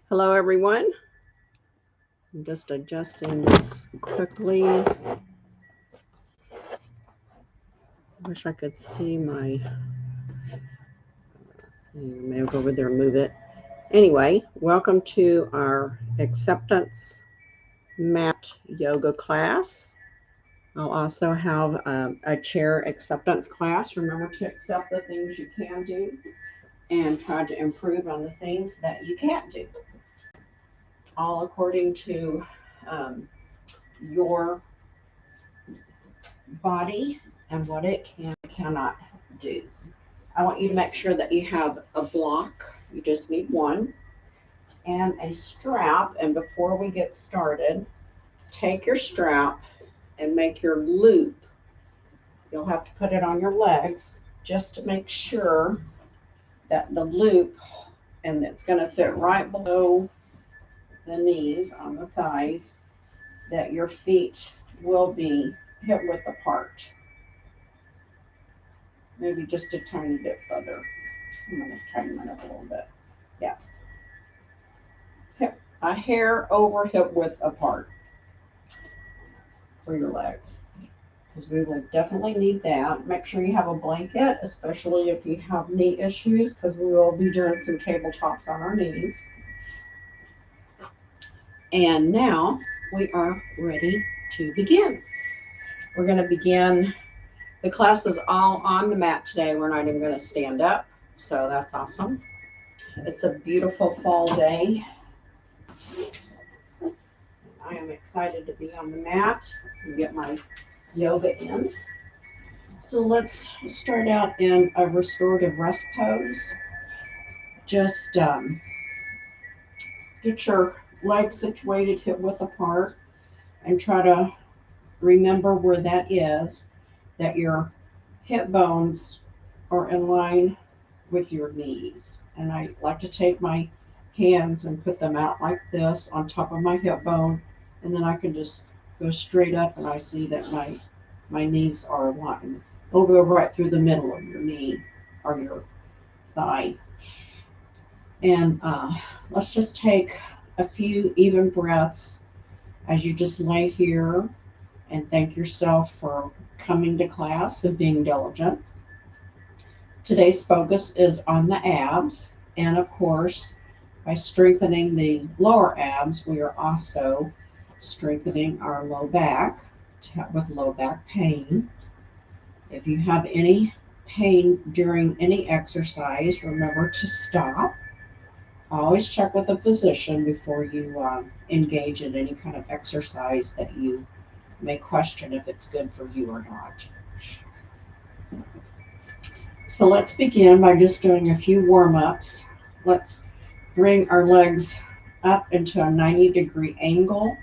Hello, everyone. I'm just adjusting this quickly. Wish I could see my thing. Maybe I'll go over there and move it. Anyway, welcome to our acceptance mat yoga class. I'll also have a chair acceptance class. Remember to accept the things you can do and try to improve on the things that you can't do, all according to your body and what it cannot do. I want you to make sure that you have a block. You just need one and a strap. And before we get started, take your strap and make your loop. You'll have to put it on your legs just to make sure that the loop, and it's going to fit right below the knees on the thighs, that your feet will be hip width apart. Maybe just a tiny bit further. I'm going to tighten it up a little bit. Yeah. A hair over hip width apart for your legs, because we will definitely need that. Make sure you have a blanket, especially if you have knee issues, because we will be doing some tabletops on our knees. And now we are ready to begin. We're going to begin. The class is all on the mat today. We're not even going to stand up, so that's awesome. It's a beautiful fall day. I am excited to be on the mat and get my yoga in. So let's start out in a restorative rest pose. Just get your legs situated hip width apart and try to remember where that is, that your hip bones are in line with your knees. And I like to take my hands and put them out like this on top of my hip bone, and then I can just go straight up and I see that my knees are aligned. It'll go right through the middle of your knee or your thigh. And let's just take a few even breaths as you just lay here and thank yourself for coming to class and being diligent. Today's focus is on the abs, and of course, by strengthening the lower abs, we are also strengthening our low back with low back pain. If you have any pain during any exercise, remember to stop. Always check with a physician before you engage in any kind of exercise that you may question if it's good for you or not. So let's begin by just doing a few warm-ups. Let's bring our legs up into a 90-degree angle.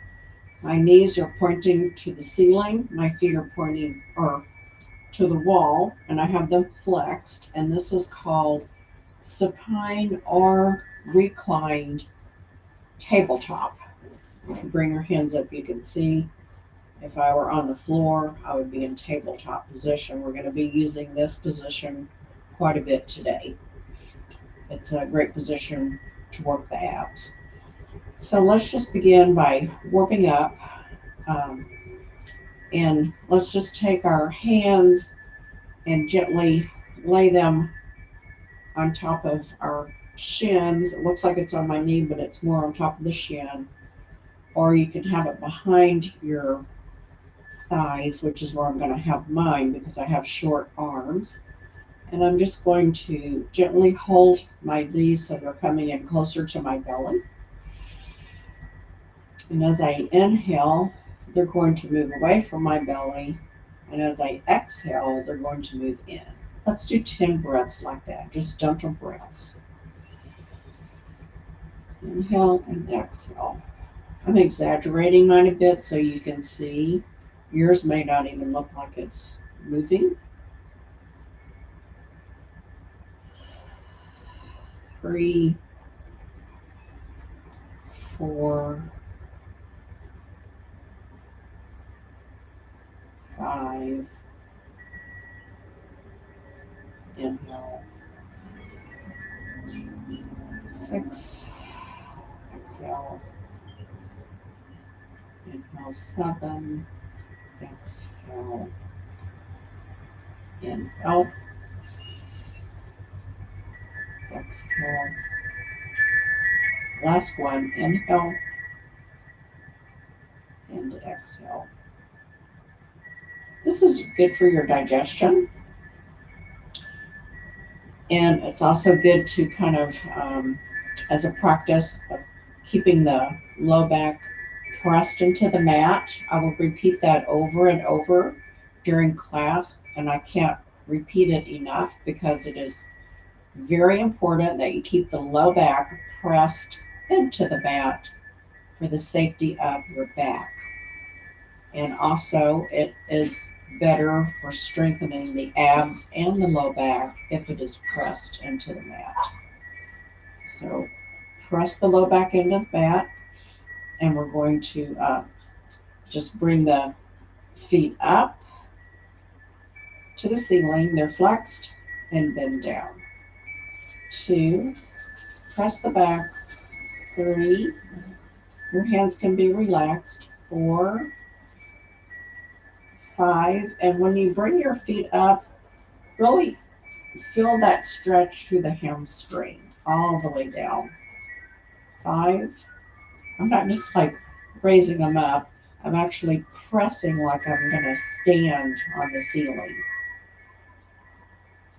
My knees are pointing to the ceiling. My feet are pointing to the wall, and I have them flexed. And this is called Supine or Reclined Tabletop. You can bring your hands up. You can see if I were on the floor, I would be in tabletop position. We're going to be using this position quite a bit today. It's a great position to work the abs. So let's just begin by warming up. And let's just take our hands and gently lay them on top of our shins. It looks like it's on my knee, but it's more on top of the shin. Or you can have it behind your thighs, which is where I'm going to have mine because I have short arms. And I'm just going to gently hold my knees so they're coming in closer to my belly. And as I inhale, they're going to move away from my belly. And as I exhale, they're going to move in. Let's do 10 breaths like that, just gentle breaths. Inhale and exhale. I'm exaggerating mine a bit so you can see. Yours may not even look like it's moving. 3, 4, 5. Inhale. 6. exhale. Inhale 7, exhale. Inhale, exhale. Last one, inhale and exhale. This is good for your digestion. And it's also good to kind of, as a practice of keeping the low back pressed into the mat. I will repeat that over and over during class, and I can't repeat it enough because it is very important that you keep the low back pressed into the mat for the safety of your back. And also, it is better for strengthening the abs and the low back if it is pressed into the mat. So press the low back into the mat, and we're going to just bring the feet up to the ceiling. They're flexed, and bend down. 2, press the back. 3, your hands can be relaxed. 4, 5, and when you bring your feet up, really feel that stretch through the hamstring all the way down. 5, I'm not just like raising them up, I'm actually pressing like I'm going to stand on the ceiling.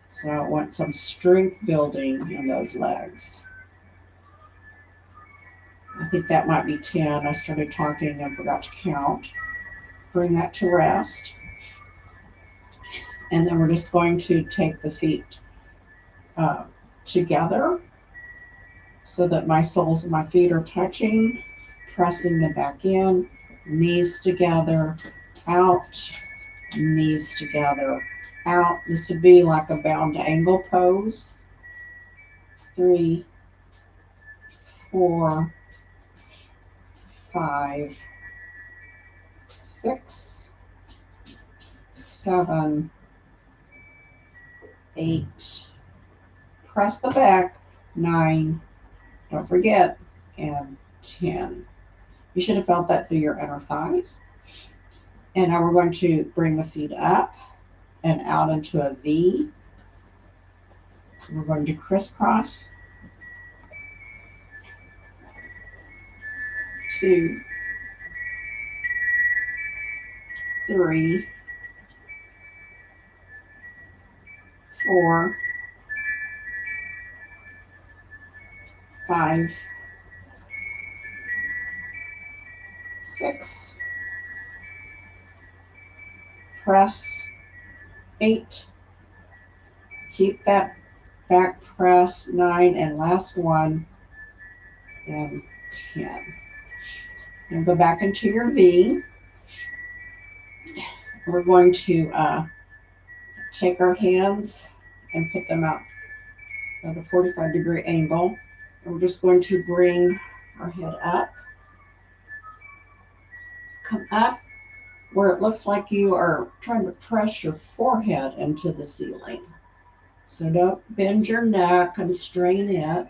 So I want some strength building in those legs. I think that might be 10. I started talking and forgot to count. Bring that to rest. And then we're just going to take the feet together so that my soles of my feet are touching, pressing them back in, knees together, out, knees together, out. This would be like a bound angle pose. 3, 4, 5, 6, 7, 8. Press the back. 9. Don't forget. And 10. You should have felt that through your inner thighs. And now we're going to bring the feet up and out into a V. We're going to crisscross. 2, 3, 4, 5, 6. Press. 8. Keep that back press. 9, and last one, and 10. And go back into your V. We're going to take our hands and put them out at a 45-degree angle. And we're just going to bring our head up. Come up where it looks like you are trying to press your forehead into the ceiling. So don't bend your neck and strain it.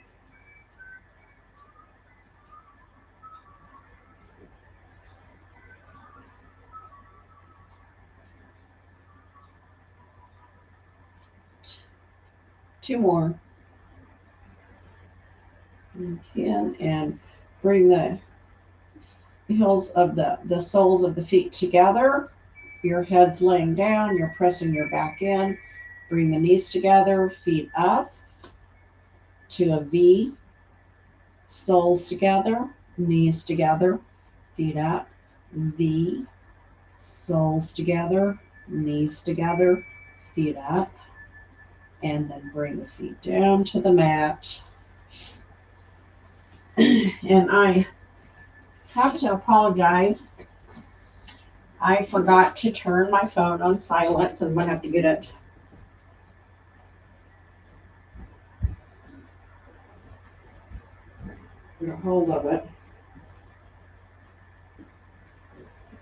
Two more. And 10, and bring the heels of the soles of the feet together. Your head's laying down, you're pressing your back in. Bring the knees together, feet up to a V. Soles together, knees together, feet up, V. Soles together, knees together, feet up. And then bring the feet down to the mat. And I have to apologize. I forgot to turn my phone on silence, and I'm going to have to get it. Get a hold of it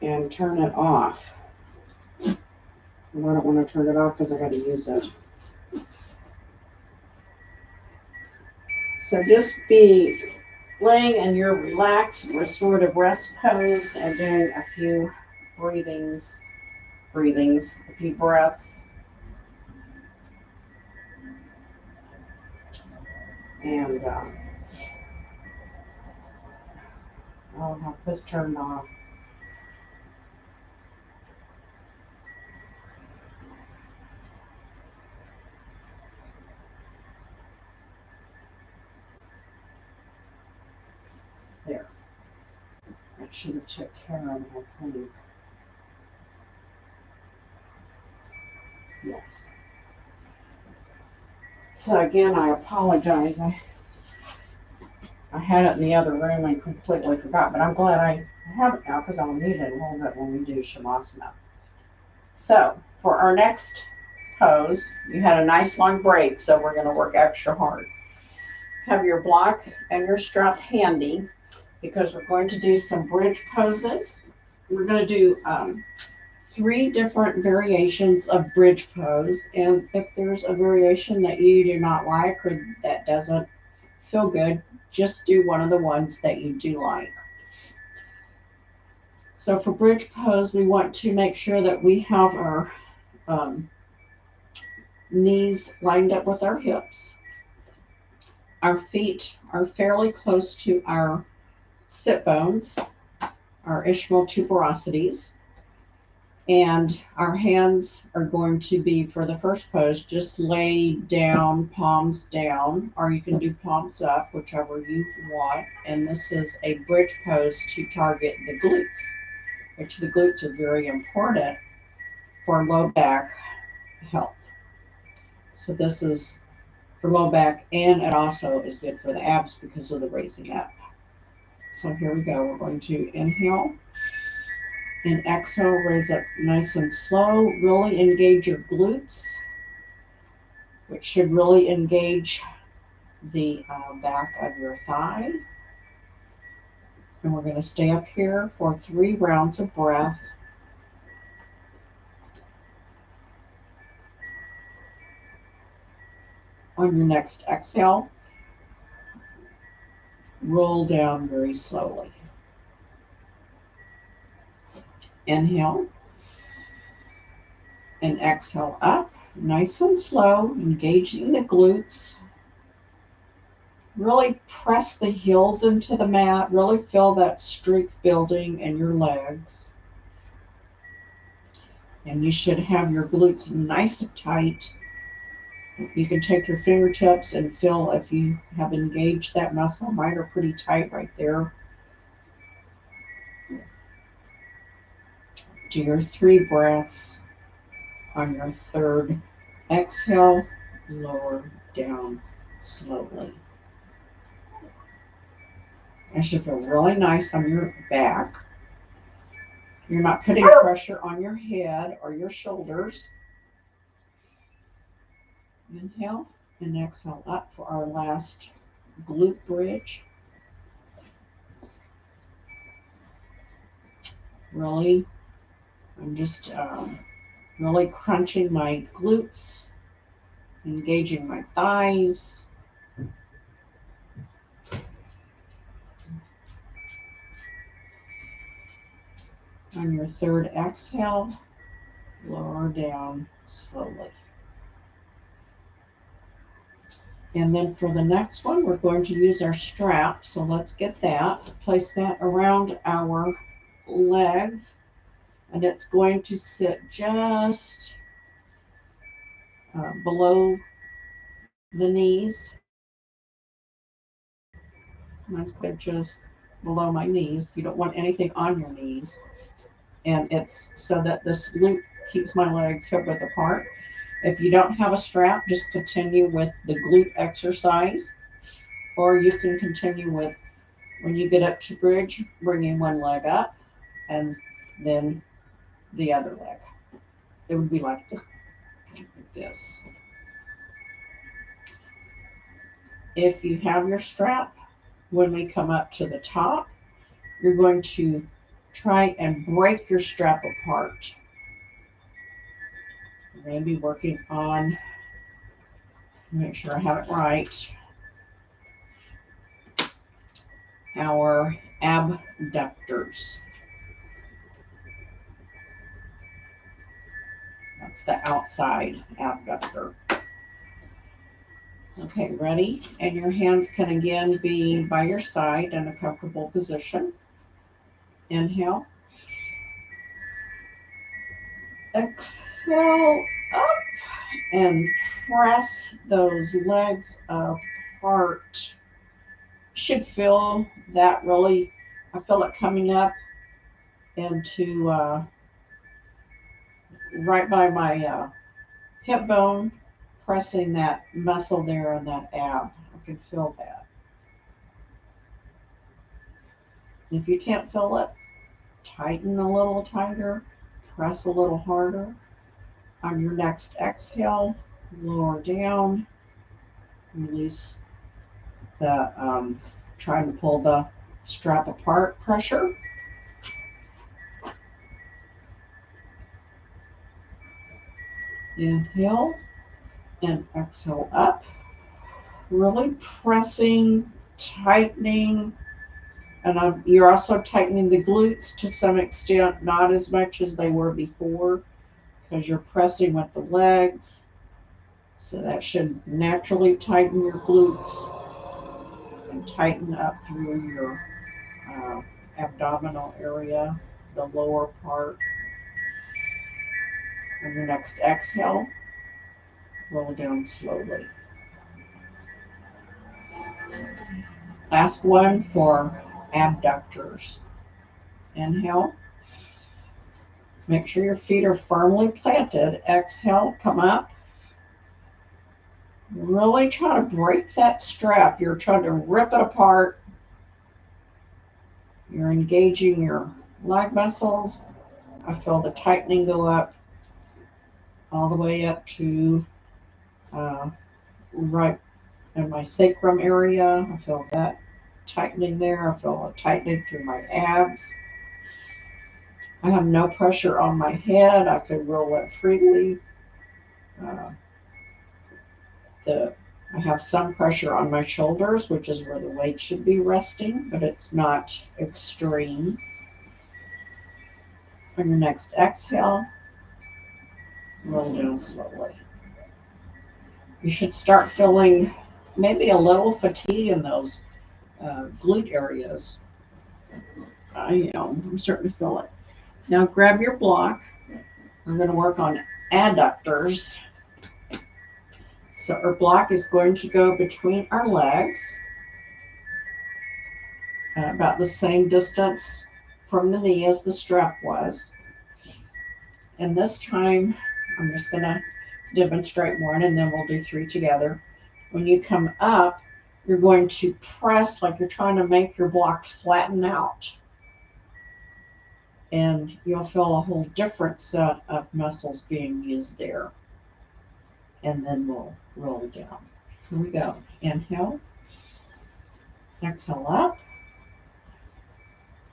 and turn it off. And I don't want to turn it off because I got to use it. So just be laying in your relaxed restorative rest pose and doing a few breathings, a few breaths. And I'll have this turned off. There. That should have took care of it, I think. Yes. So again, I apologize. I had it in the other room and completely forgot, but I'm glad I have it now because I'll need it a little bit when we do Shavasana. So for our next pose, you had a nice long break, so we're going to work extra hard. Have your block and your strap handy because we're going to do some bridge poses. We're going to do 3 different variations of bridge pose, and if there's a variation that you do not like or that doesn't feel good, just do one of the ones that you do like. So for bridge pose, we want to make sure that we have our knees lined up with our hips. Our feet are fairly close to our sit bones, our ischial tuberosities. And our hands are going to be, for the first pose, just lay down, palms down, or you can do palms up, whichever you want. And this is a bridge pose to target the glutes, which the glutes are very important for low back health. So this is for low back, and it also is good for the abs because of the raising up. So here we go. We're going to inhale. And exhale, raise up nice and slow. Really engage your glutes, which should really engage the back of your thigh. And we're going to stay up here for 3 rounds of breath. On your next exhale, roll down very slowly. Inhale and exhale up, nice and slow, engaging the glutes. Really press the heels into the mat. Really feel that strength building in your legs. And you should have your glutes nice and tight. You can take your fingertips and feel if you have engaged that muscle. Mine are pretty tight right there. Do your 3 breaths. On your third exhale, lower down slowly. That should feel really nice on your back. You're not putting pressure on your head or your shoulders. Inhale and exhale up for our last glute bridge. Really, I'm just really crunching my glutes, engaging my thighs. On your third exhale, lower down slowly. And then for the next one, we're going to use our strap. So let's get that. Place that around our legs. And it's going to sit just below the knees. Mine's put just below my knees. You don't want anything on your knees. And it's so that this loop keeps my legs hip width apart. If you don't have a strap, just continue with the glute exercise. Or you can continue with, when you get up to bridge, bringing one leg up and then the other leg. It would be like this. If you have your strap, when we come up to the top, you're going to try and break your strap apart. I'm going to be working on, make sure I have it right. our abductors. That's the outside abductor. Okay, ready? And your hands can again be by your side in a comfortable position. Inhale. Exhale up and press those legs apart. You should feel that really, I feel it coming up into right by my hip bone, pressing that muscle there and that ab. I can feel that. If you can't feel it, tighten a little tighter, press a little harder. On your next exhale, lower down, release the trying to pull the strap apart pressure. Inhale and exhale up. Really pressing, tightening, and you're also tightening the glutes to some extent, not as much as they were before, because you're pressing with the legs. So that should naturally tighten your glutes and tighten up through your abdominal area, the lower part. On your next exhale, roll down slowly. Last one for abductors. Inhale. Make sure your feet are firmly planted. Exhale, come up. Really try to break that strap. You're trying to rip it apart. You're engaging your leg muscles. I feel the tightening go up all the way up to right in my sacrum area. I feel that tightening there. I feel it tightening through my abs. I have no pressure on my head. I can roll it freely. I have some pressure on my shoulders, which is where the weight should be resting, but it's not extreme. On your next exhale, roll down slowly. You should start feeling maybe a little fatigue in those glute areas. I'm starting to feel it. Now grab your block. We're going to work on adductors. So our block is going to go between our legs, about the same distance from the knee as the strap was. And this time, I'm just going to demonstrate one and then we'll do three together. When you come up, you're going to press like you're trying to make your block flatten out. And you'll feel a whole different set of muscles being used there. And then we'll roll down. Here we go. Inhale. Exhale up.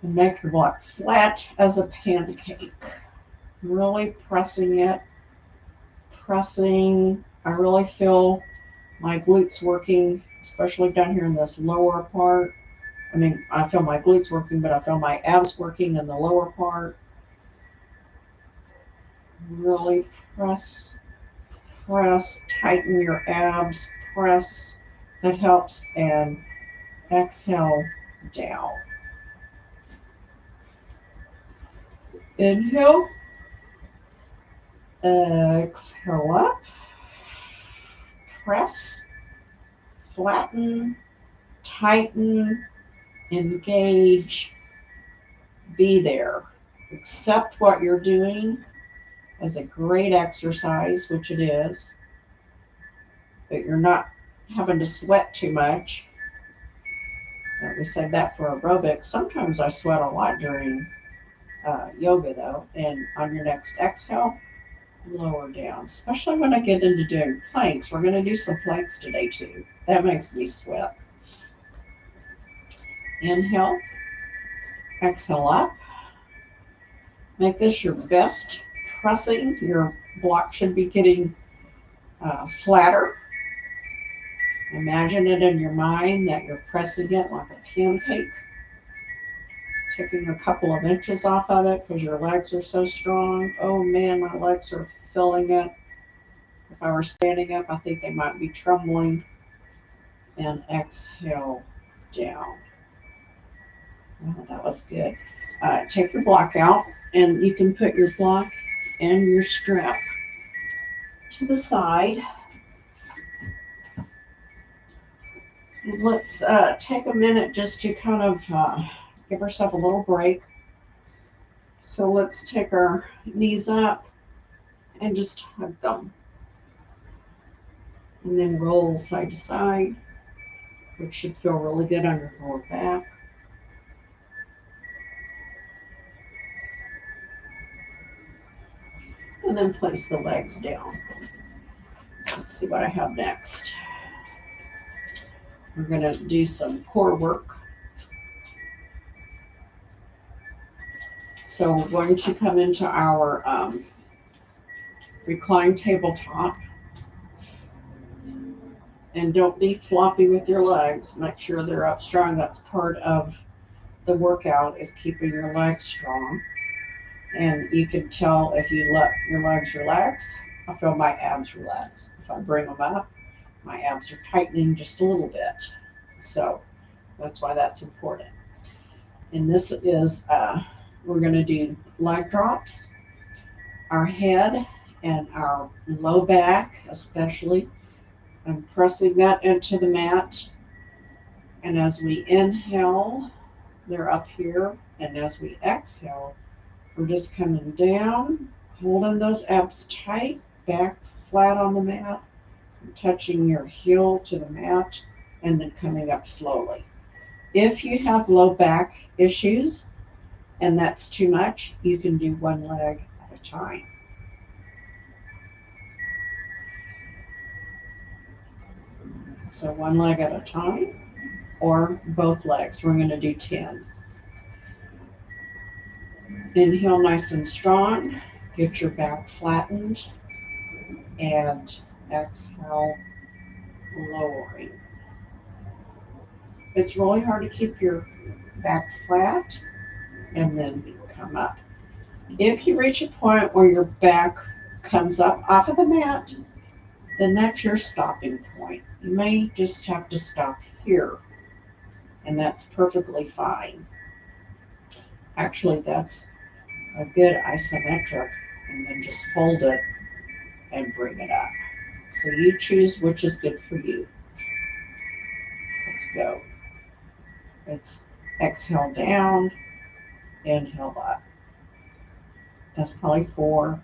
And make your block flat as a pancake. Really pressing it. Pressing. I really feel my glutes working, especially down here in this lower part. I feel my glutes working, but I feel my abs working in the lower part. Really press, tighten your abs, press. That helps. And exhale down. Inhale. Exhale up. Press, flatten, tighten, engage, be there. Accept what you're doing as a great exercise, which it is, but you're not having to sweat too much. We said that for aerobics. Sometimes I sweat a lot during yoga though. And on your next exhale, lower down, especially when I get into doing planks. We're going to do some planks today too. That makes me sweat. Inhale, exhale up. Make this your best pressing. Your block should be getting flatter. Imagine it in your mind that you're pressing it like a pancake. taking a couple of inches off of it because your legs are so strong. Oh man, my legs are feeling it. If I were standing up, I think they might be trembling. And exhale down. Oh, that was good. Take your block out, and you can put your block and your strap to the side. And let's take a minute just to kind of give ourselves a little break. So let's take our knees up and just hug them. And then roll side to side, which should feel really good on your lower back. And then place the legs down. Let's see what I have next. We're going to do some core work. So we're going to come into our Recline Tabletop. And don't be floppy with your legs. Make sure they're up strong. That's part of the workout, is keeping your legs strong. And you can tell if you let your legs relax. I feel my abs relax. If I bring them up, my abs are tightening just a little bit. So that's why that's important. And this is, we're going to do leg drops. Our head and our low back especially. I'm pressing that into the mat. And as we inhale, they're up here. And as we exhale, we're just coming down, holding those abs tight, back flat on the mat, touching your heel to the mat, and then coming up slowly. If you have low back issues and that's too much, you can do one leg at a time. So one leg at a time or both legs. We're going to do 10. Inhale nice and strong. Get your back flattened. And exhale, lowering. It's really hard to keep your back flat and then come up. If you reach a point where your back comes up off of the mat, then that's your stopping point. You may just have to stop here, and that's perfectly fine. Actually, that's a good isometric, and then just hold it and bring it up. So you choose which is good for you. Let's go. It's exhale down, inhale up. That's probably 4.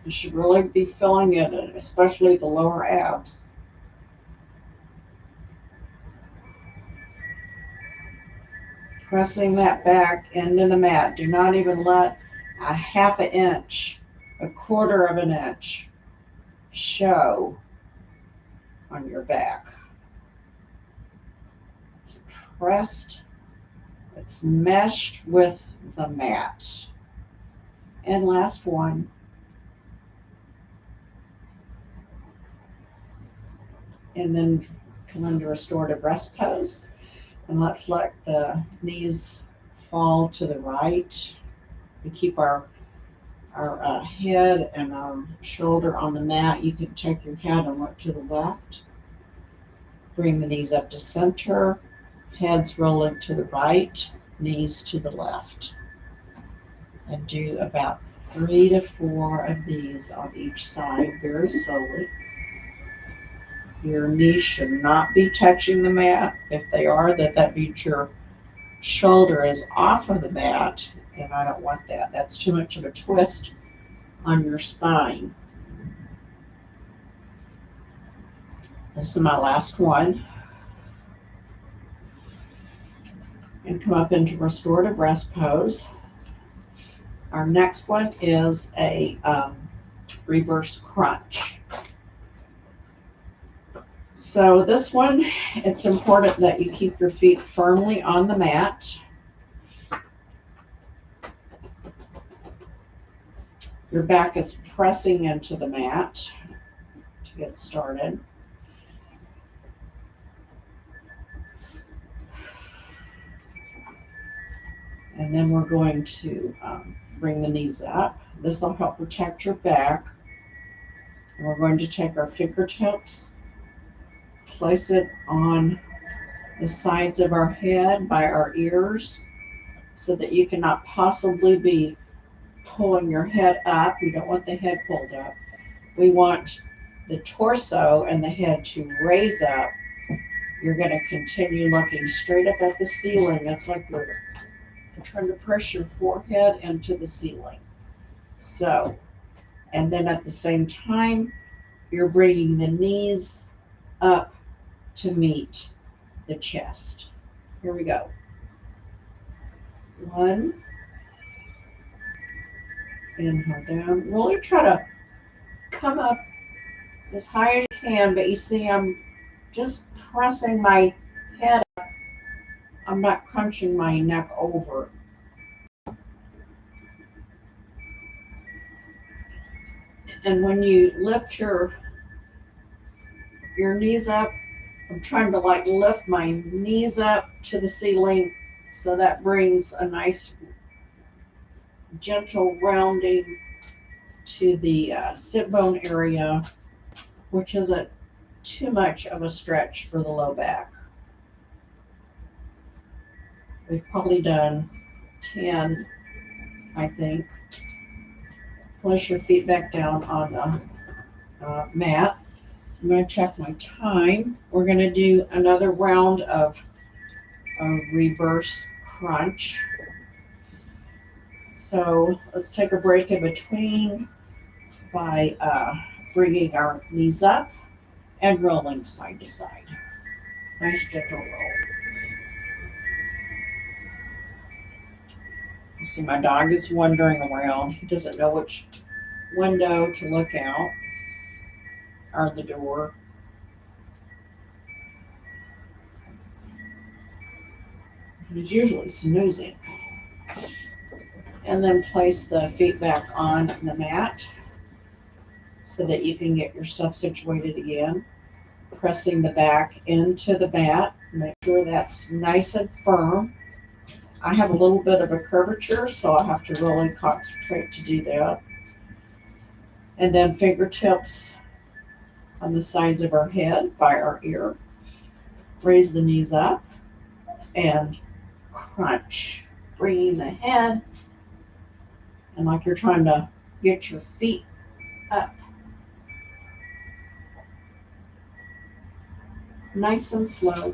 You should really be feeling it, especially the lower abs. Pressing that back into the mat. Do not even let a half an inch, a quarter of an inch show on your back. It's pressed, it's meshed with the mat. And last one. And then come into restorative rest pose. And let's let the knees fall to the right. We keep our head and our shoulder on the mat. You can take your head and look to the left. Bring the knees up to center. Heads rolling to the right, knees to the left. And do about 3 to 4 of these on each side, very slowly. Your knees should not be touching the mat. If they are, that means your shoulder is off of the mat, and I don't want that. That's too much of a twist on your spine. This is my last one. And come up into restorative rest pose. Our next one is a reversed crunch. So this one, it's important that you keep your feet firmly on the mat. Your back is pressing into the mat to get started. And then we're going to bring the knees up. This will help protect your back. And we're going to take our fingertips, place it on the sides of our head by our ears so that you cannot possibly be pulling your head up. We don't want the head pulled up. We want the torso and the head to raise up. You're going to continue looking straight up at the ceiling. It's like you're trying to press your forehead into the ceiling. So, and then at the same time, you're bringing the knees up to meet the chest. Here we go. 1. Inhale down. Really try to come up as high as you can, but you see I'm just pressing my head up. I'm not crunching my neck over. And when you lift your knees up, I'm trying to like lift my knees up to the ceiling, so that brings a nice gentle rounding to the sit bone area, which isn't too much of a stretch for the low back. We've probably done 10, I think. Place your feet back down on the mat. I'm going to check my time. We're going to do another round of a reverse crunch. So let's take a break in between by bringing our knees up and rolling side to side. Nice gentle roll. You see my dog is wandering around. He doesn't know which window to look out or the door. He's usually snoozing. And then place the feet back on the mat so that you can get yourself situated again. Pressing the back into the mat. Make sure that's nice and firm. I have a little bit of a curvature, so I have to really concentrate to do that. And then fingertips on the sides of our head by our ear. Raise the knees up and crunch. Bringing the head and like you're trying to get your feet up. Nice and slow.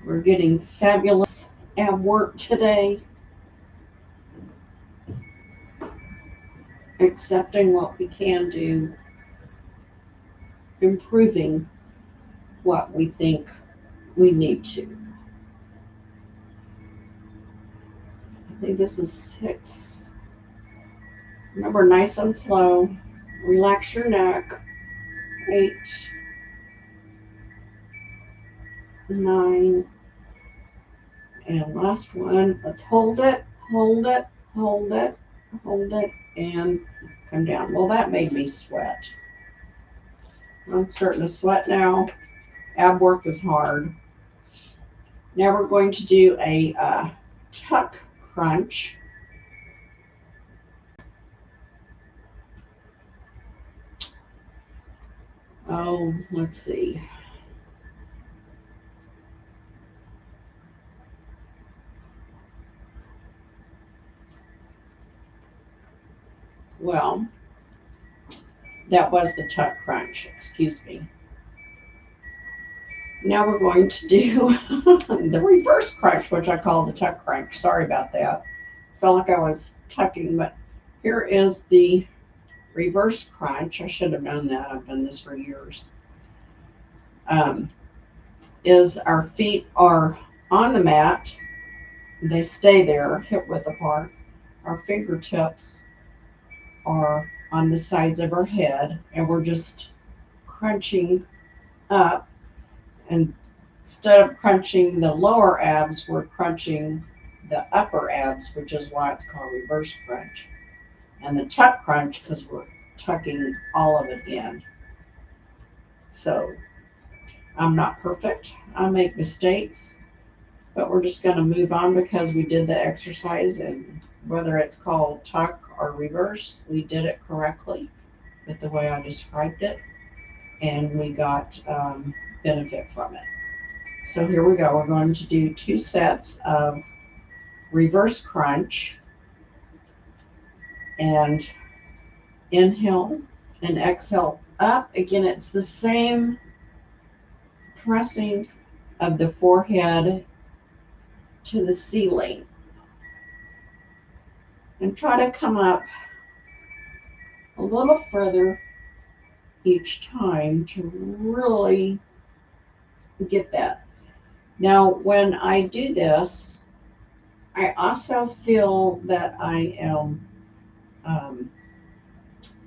We're getting fabulous ab work today. Accepting what we can do. Improving what we think we need to. I think this is 6. Remember, nice and slow. Relax your neck. 8, 9, and last one. Let's hold it, hold it, hold it, hold it, and come down. Well, that made me sweat. I'm starting to sweat now. Ab work is hard. Now we're going to do a tuck crunch. Oh, let's see. Well, that was the tuck crunch, excuse me. Now we're going to do the reverse crunch, which I call the tuck crunch. Sorry about that. Felt like I was tucking, but here is the reverse crunch. I should have known that. I've done this for years. Is our feet are on the mat. They stay there, hip width apart. Our fingertips are on the sides of our head, and we're just crunching up. And instead of crunching the lower abs, we're crunching the upper abs, which is why it's called reverse crunch. And the tuck crunch, because we're tucking all of it in. So I'm not perfect. I make mistakes, but we're just going to move on because we did the exercise, and whether it's called tuck or reverse, we did it correctly with the way I described it, and we got benefit from it. So here we go. We're going to do 2 sets of reverse crunch, and inhale and exhale up. Again, it's the same pressing of the forehead to the ceiling. And try to come up a little further each time to really get that. Now, when I do this, I also feel that I am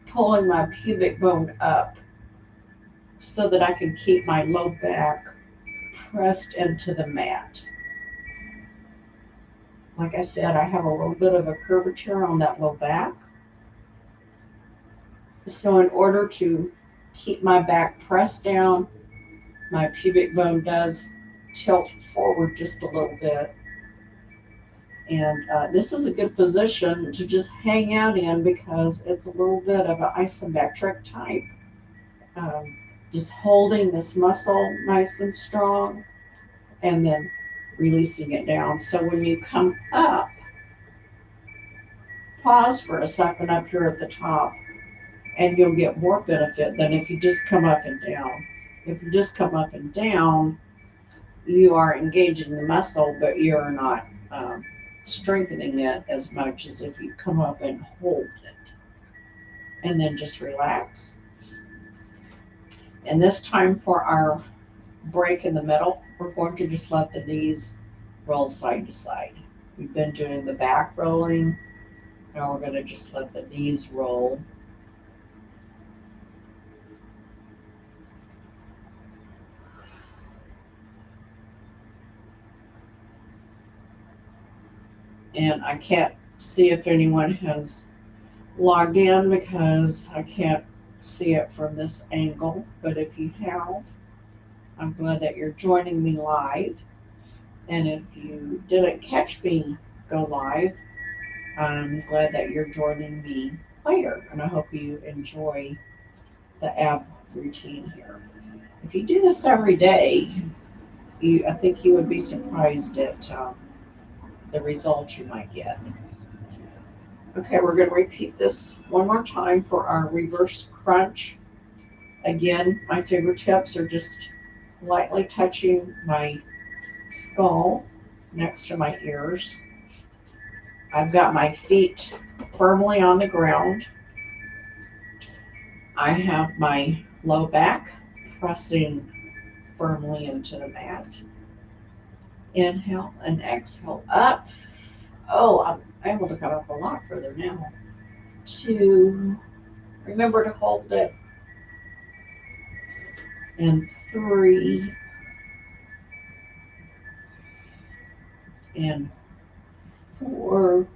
pulling my pubic bone up so that I can keep my low back pressed into the mat. Like I said, I have a little bit of a curvature on that low back. So in order to keep my back pressed down, my pubic bone does tilt forward just a little bit. And this is a good position to just hang out in because it's a little bit of an isometric type. Just holding this muscle nice and strong and then releasing it down. So when you come up, pause for a second up here at the top, and you'll get more benefit than if you just come up and down. If you just come up and down, you are engaging the muscle, but you're not strengthening it as much as if you come up and hold it. And then just relax. And this time for our break in the middle, we're going to just let the knees roll side to side. We've been doing the back rolling. Now we're going to just let the knees roll. And I can't see if anyone has logged in because I can't see it from this angle. But if you have, I'm glad that you're joining me live. And if you didn't catch me go live, I'm glad that you're joining me later. And I hope you enjoy the ab routine here. If you do this every day, I think you would be surprised at the results you might get. Okay, we're going to repeat this one more time for our reverse crunch. Again, my fingertips are just lightly touching my skull next to my ears. I've got my feet firmly on the ground. I have my low back pressing firmly into the mat. Inhale and exhale up. Oh, I'm able to come up a lot further now. 2, remember to hold it. And 3, and 4,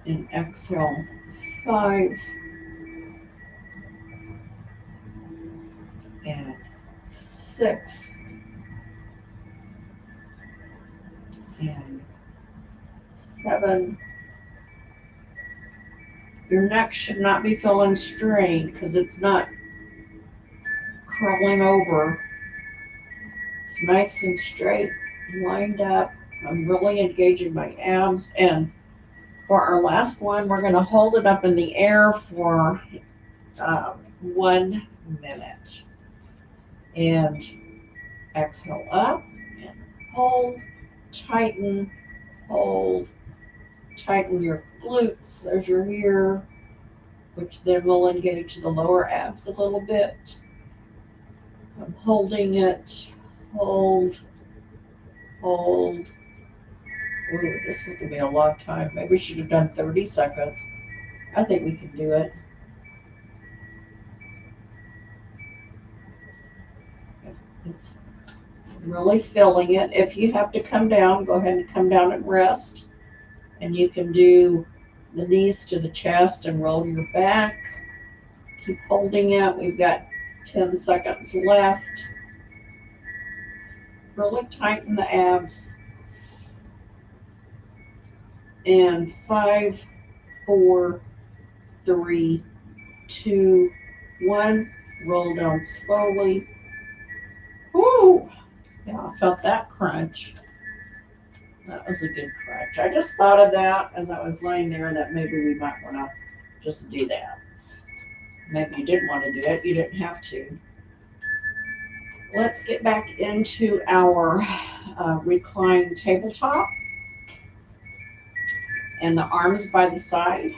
and exhale 5, and 6, and 7. Your neck should not be feeling strained because it's not curling over. It's nice and straight, lined up. I'm really engaging my abs. And for our last one, we're going to hold it up in the air for 1 minute. And exhale up and hold, tighten, hold, tighten your glutes as you're here, which then will engage the lower abs a little bit. I'm holding it, hold, hold, Ooh, this is going to be a long time. Maybe we should have done 30 seconds. I think we can do it. It's really filling it. If you have to come down, go ahead and come down and rest. And you can do the knees to the chest and roll your back. Keep holding it. We've got 10 seconds left. Really tighten the abs. And 5, 4, 3, 2, 1. Roll down slowly. Woo! Yeah, I felt that crunch. That was a good crunch. I just thought of that as I was laying there that maybe we might want to just do that. Maybe you didn't want to do it. You didn't have to. Let's get back into our reclined tabletop. And the arms by the side.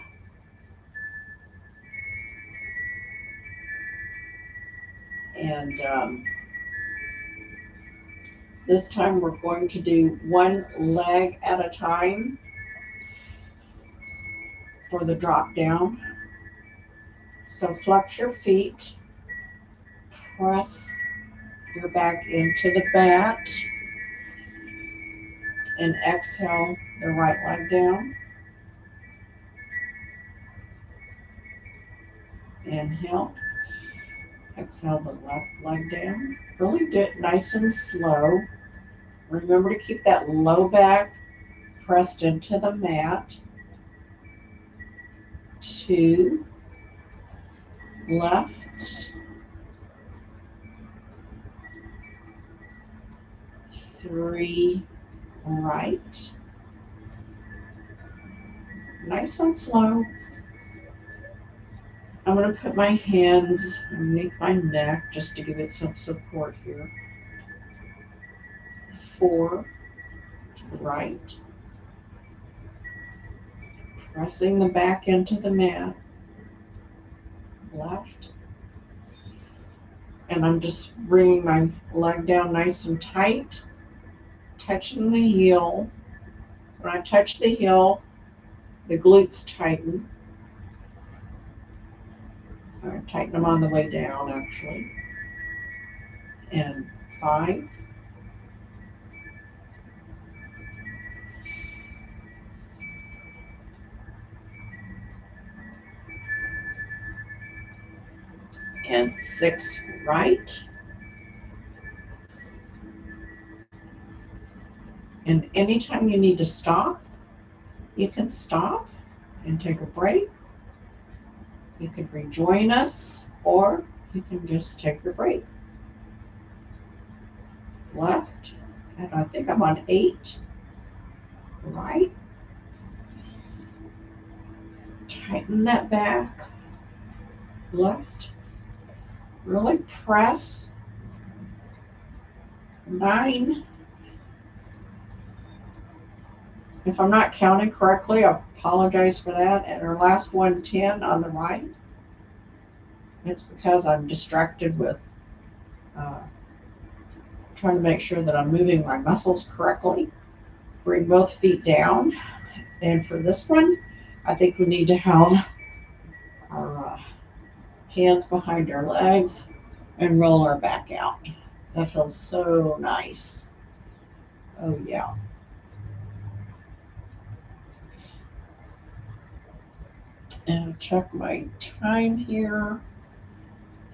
And this time we're going to do one leg at a time for the drop down. So flex your feet, press your back into the mat, and exhale the right leg down. Inhale, exhale the left leg down. Really do it nice and slow. Remember to keep that low back pressed into the mat. 2, left, 3, right. Nice and slow. I'm going to put my hands underneath my neck just to give it some support here. 4, to the right. Pressing the back into the mat. Left. And I'm just bringing my leg down nice and tight. Touching the heel. When I touch the heel, the glutes tighten. I tighten them on the way down, actually. And 5. And 6, right. And anytime you need to stop, you can stop and take a break. You can rejoin us, or you can just take your break. Left, and I think I'm on 8. Right. Tighten that back. Left. Really press. 9. If I'm not counting correctly, I apologize for that. And our last one, 10 on the right. It's because I'm distracted with trying to make sure that I'm moving my muscles correctly. Bring both feet down. And for this one, I think we need to have our hands behind our legs and roll our back out. That feels so nice. Oh, yeah. And I'll check my time here.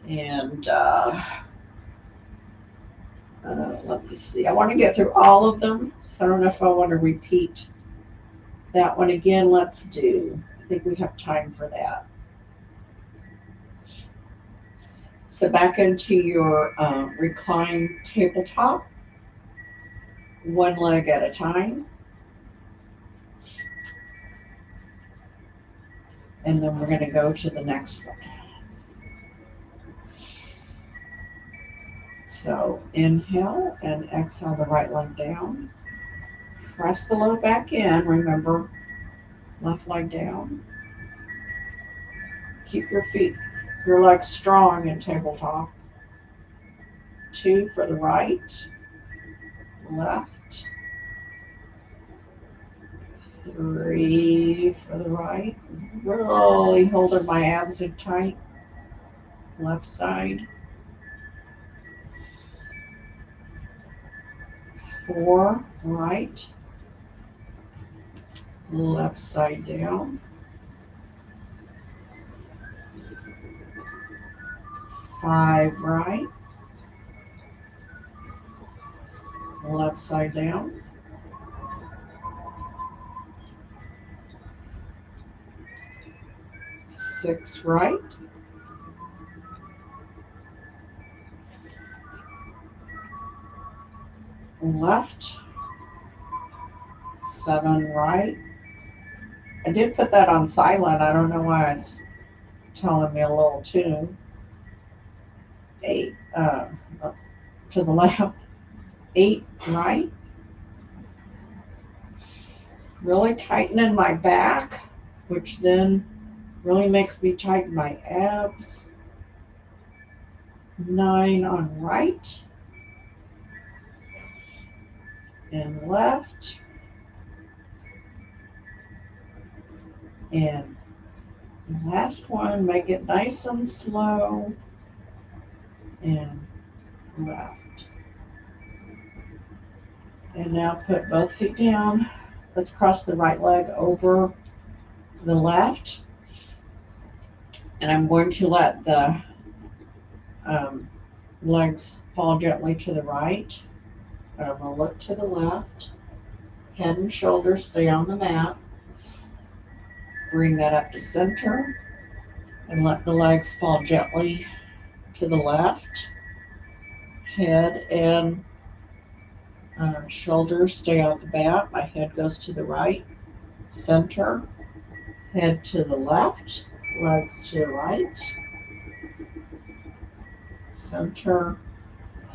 And let me see. I want to get through all of them, so I don't know if I want to repeat that one again. Let's do. I think we have time for that. So back into your reclined tabletop, one leg at a time. And then we're going to go to the next one. So inhale and exhale the right leg down. Press the low back in. Remember, left leg down. Keep your legs strong in tabletop. 2 for the right, left, 3 for the right. Really holding my abs in tight. Left side. 4 right. Left side down. 5 right. Left side down. 6 right. Left. 7 right. I did put that on silent. I don't know why it's telling me a little tune. 8 to the left. 8 right. Really tightening my back, which then really makes me tighten my abs. 9 on right and left. And last one, make it nice and slow. And left. And now put both feet down. Let's cross the right leg over the left. And I'm going to let the legs fall gently to the right. And I'm going to look to the left. Head and shoulders stay on the mat. Bring that up to center. And let the legs fall gently to the left. Head and shoulders stay off the mat. My head goes to the right. Center. Head to the left. Legs to the right. Center.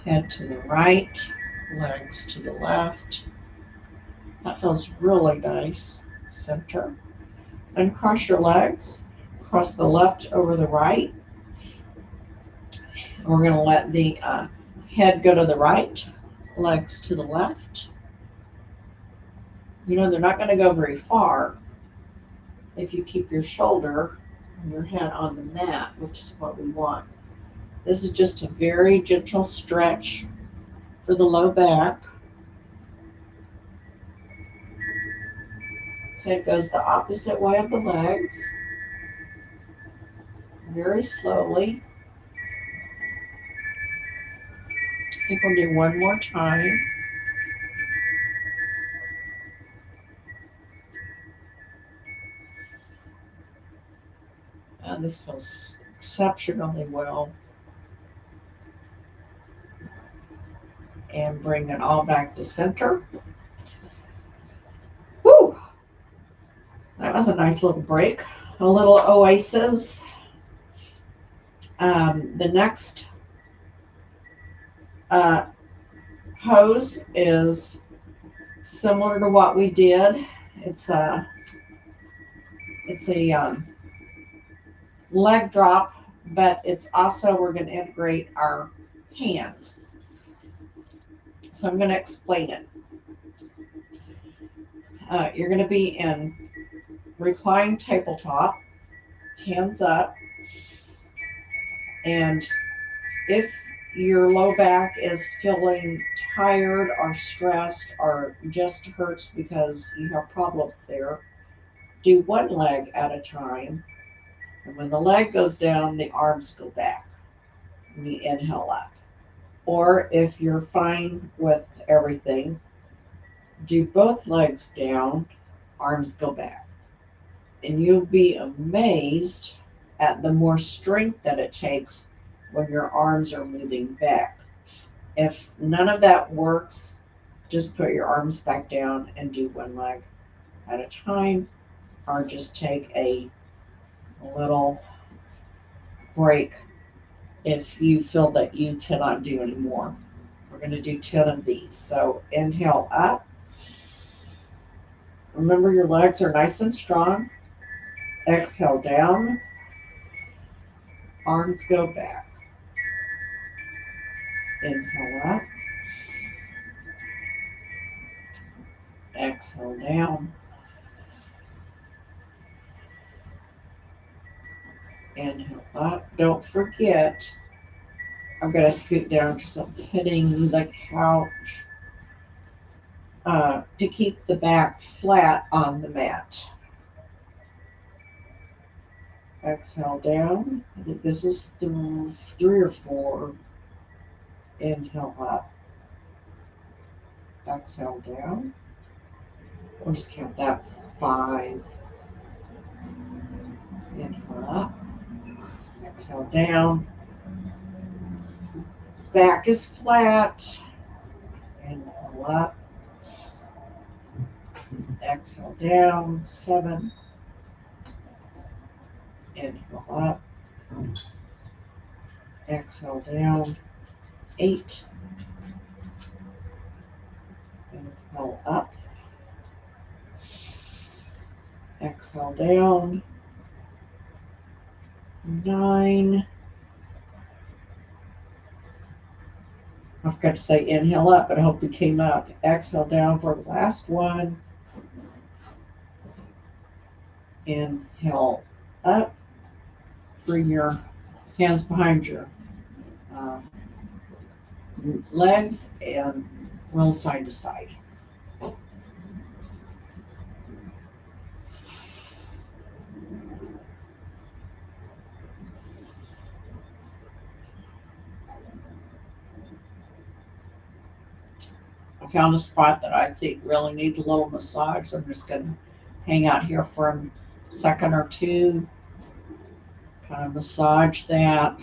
Head to the right. Legs to the left. That feels really nice. Center. And cross your legs. Cross the left over the right. We're going to let the head go to the right. Legs to the left. You know, they're not going to go very far if you keep your shoulder and your head on the mat, which is what we want. This is just a very gentle stretch for the low back. Head goes the opposite way of the legs. Very slowly. I think we'll do one more time. And this feels exceptionally well. And bring it all back to center. Whew! That was a nice little break. A little oasis. The next pose is similar to what we did. It's a leg drop, but it's also, we're going to integrate our hands. So I'm going to explain it. You're going to be in Recline Tabletop, hands up, and if your low back is feeling tired or stressed or just hurts because you have problems there, do one leg at a time. And when the leg goes down, the arms go back. And you inhale up. Or if you're fine with everything, do both legs down, arms go back. And you'll be amazed at the more strength that it takes when your arms are moving back. If none of that works, just put your arms back down and do one leg at a time, or just take a little break if you feel that you cannot do anymore. We're going to do 10 of these. So inhale up. Remember, your legs are nice and strong. Exhale down. Arms go back. Inhale up. Exhale down. Inhale up. Don't forget, I'm going to scoot down because I'm hitting the couch to keep the back flat on the mat. Exhale down. I think this is 3 or 4. Inhale up. Exhale down. We'll just count that. 5. Inhale up. Exhale down. Back is flat. Inhale up. Exhale down. 7. Inhale up. Exhale down. 8. Inhale up. Exhale down. 9. I forgot to say inhale up, but I hope you came up. Exhale down for the last one. Inhale up. Bring your hands behind your legs and roll side to side. I found a spot that I think really needs a little massage, so I'm just going to hang out here for a second or two, kind of massage that.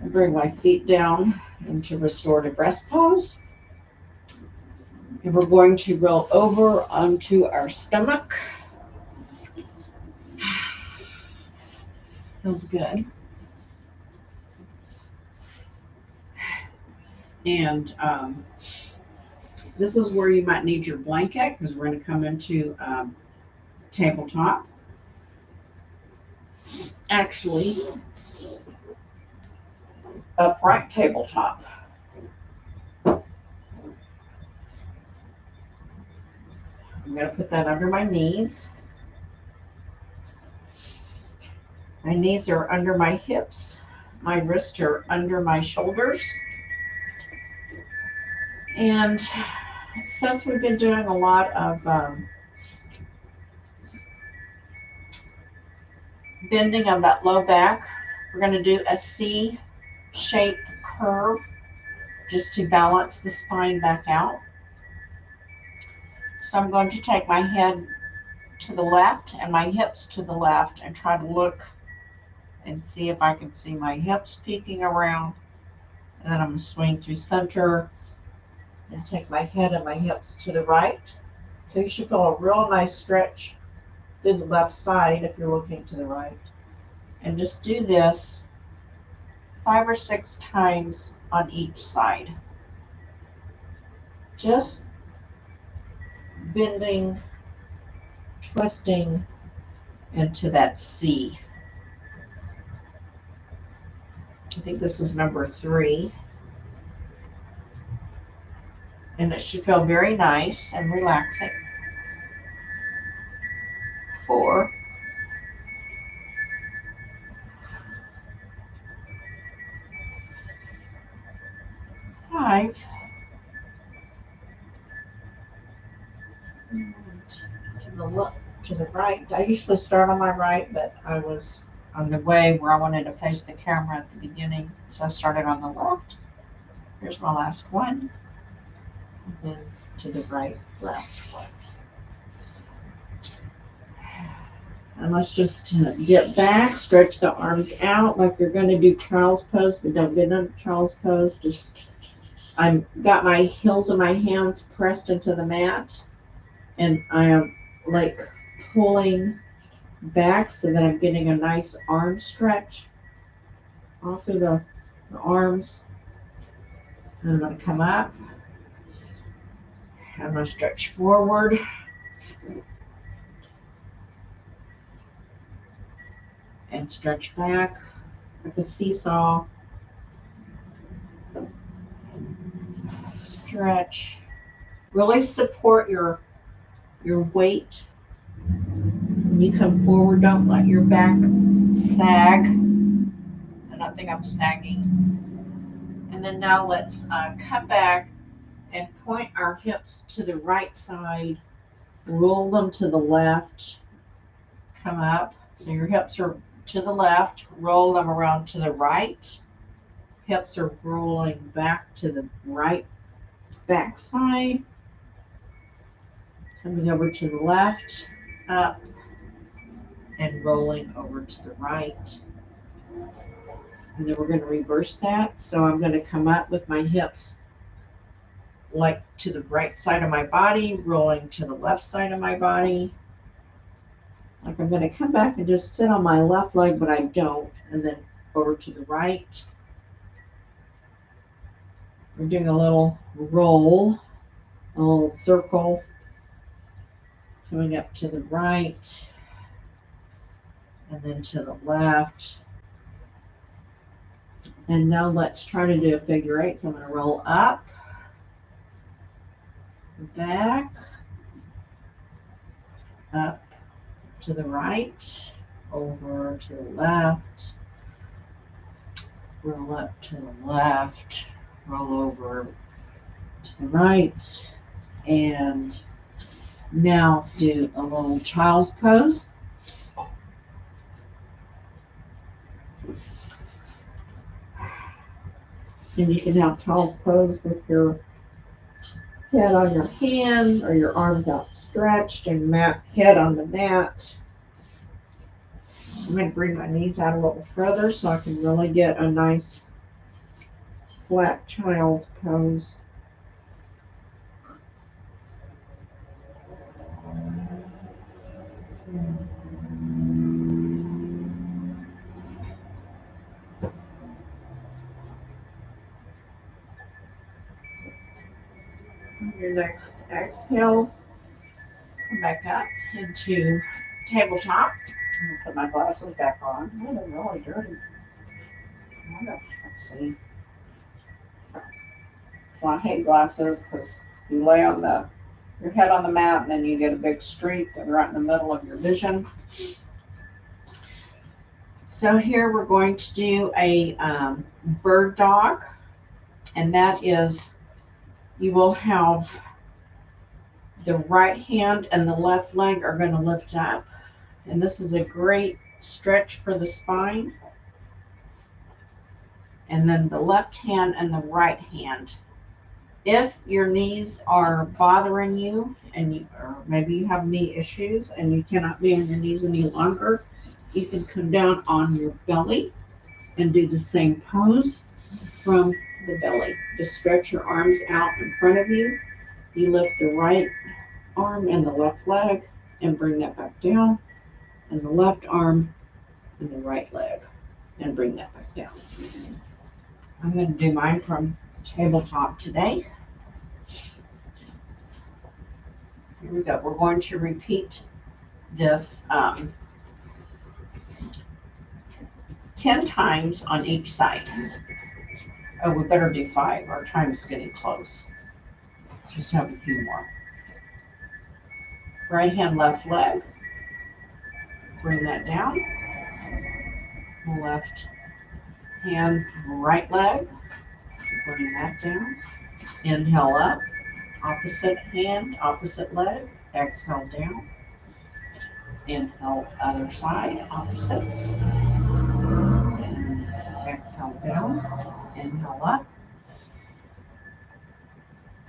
And bring my feet down into restorative rest pose. And we're going to roll over onto our stomach. Feels good. And this is where you might need your blanket because we're going to come into tabletop. Actually, upright tabletop. I'm going to put that under my knees. My knees are under my hips. My wrists are under my shoulders. And since we've been doing a lot of bending of that low back, we're going to do a C-shaped curve just to balance the spine back out. So I'm going to take my head to the left and my hips to the left and try to look and see if I can see my hips peeking around. And then I'm going to swing through center and take my head and my hips to the right. So you should feel a real nice stretch through the left side if you're looking to the right. And just do this 5 or 6 times on each side. Just bending, twisting into that C. I think this is number 3. And it should feel very nice and relaxing. 4. 5. And to the right. I usually start on my right, but I was on the way where I wanted to face the camera at the beginning, so I started on the left. Here's my last one. And then to the right, last one. And let's just dip back, stretch the arms out like you're going to do child's pose, but don't get into child's pose. Just, I've got my heels of my hands pressed into the mat, and I am like pulling back so that I'm getting a nice arm stretch all through the arms. And I'm going to come up. I'm going to stretch forward. And stretch back like a seesaw. Stretch. Really support your weight You come forward, don't let your back sag. I don't think I'm sagging. And then now let's come back and point our hips to the right side, roll them to the left, come up. So your hips are to the left, roll them around to the right. Hips are rolling back to the right back side. Coming over to the left, up, and rolling over to the right. And then we're going to reverse that. So I'm going to come up with my hips like to the right side of my body, rolling to the left side of my body. Like I'm going to come back and just sit on my left leg, but I don't. And then over to the right. We're doing a little roll, a little circle. Coming up to the right. And then to the left. And now let's try to do a figure eight. So I'm going to roll up, back, up to the right, over to the left, roll up to the left, roll over to the right, and now do a little child's pose. And you can have child's pose with your head on your hands or your arms outstretched and head on the mat. I'm going to bring my knees out a little further so I can really get a nice flat child's pose. Your next exhale, come back up into tabletop. I'm going to put my glasses back on. Oh, they're really dirty. Let's see. So I hate glasses because you lay on your head on the mat and then you get a big streak right in the middle of your vision. So here we're going to do a bird dog, and that is, you will have the right hand and the left leg are going to lift up, and this is a great stretch for the spine. And then the left hand and the right hand. If your knees are bothering you, or maybe you have knee issues and you cannot be on your knees any longer, you can come down on your belly and do the same pose from the belly. Just stretch your arms out in front of you. You lift the right arm and the left leg and bring that back down, and the left arm and the right leg and bring that back down. I'm going to do mine from tabletop today. Here we go. We're going to repeat this 10 times on each side. Oh, we better do 5. Our time's getting close. Let's just have a few more. Right hand, left leg. Bring that down. Left hand, right leg. Bring that down. Inhale up. Opposite hand, opposite leg. Exhale down. Inhale, other side, opposites. And exhale down. Inhale up.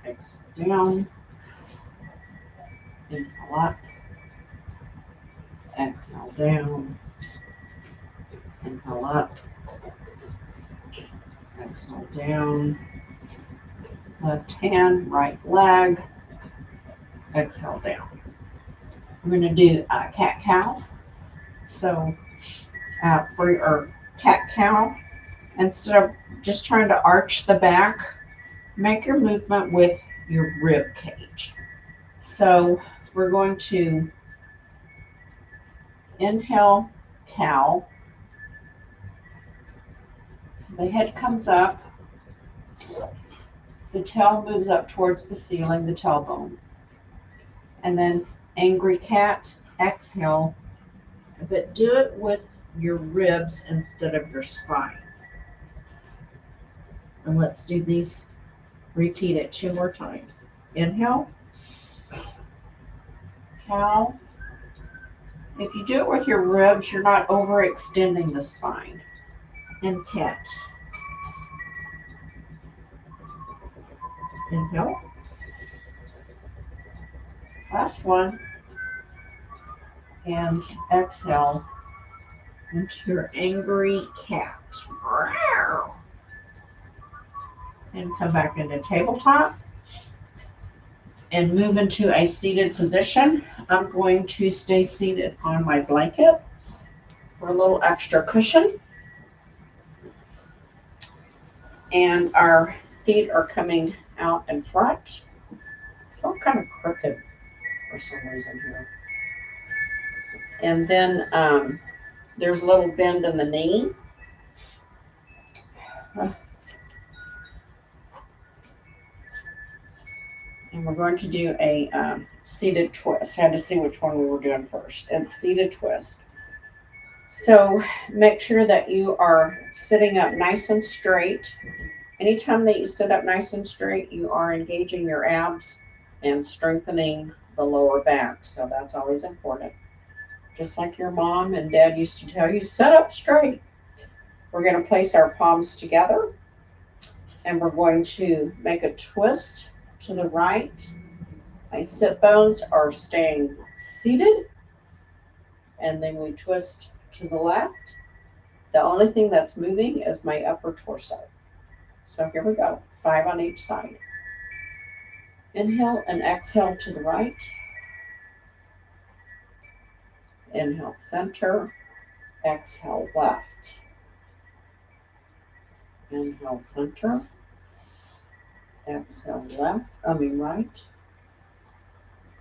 Exhale down. Inhale up. Exhale down. Inhale up. Exhale down. Left hand, right leg. Exhale down. We're going to do cat-cow. So for your cat-cow, instead of just trying to arch the back, make your movement with your rib cage. So we're going to inhale, cow. So the head comes up. The tail moves up towards the ceiling, the tailbone. And then angry cat, exhale, but do it with your ribs instead of your spine. And let's do these, repeat it 2 more times. Inhale, cow. If you do it with your ribs, you're not overextending the spine. And cat. Inhale. Last one. And exhale into your angry cat. And come back into tabletop. And move into a seated position. I'm going to stay seated on my blanket for a little extra cushion. And our feet are coming out in front. I feel kind of crooked for some reason here. And then there's a little bend in the knee. And we're going to do a seated twist. I had to see which one we were doing first. And seated twist. So make sure that you are sitting up nice and straight. Anytime that you sit up nice and straight, you are engaging your abs and strengthening the lower back. So that's always important. Just like your mom and dad used to tell you, sit up straight. We're going to place our palms together. And we're going to make a twist to the right. My sit bones are staying seated. And then we twist to the left. The only thing that's moving is my upper torso. So here we go. 5 on each side. Inhale and exhale to the right. Inhale, center. Exhale, left. Inhale, center. Exhale, right.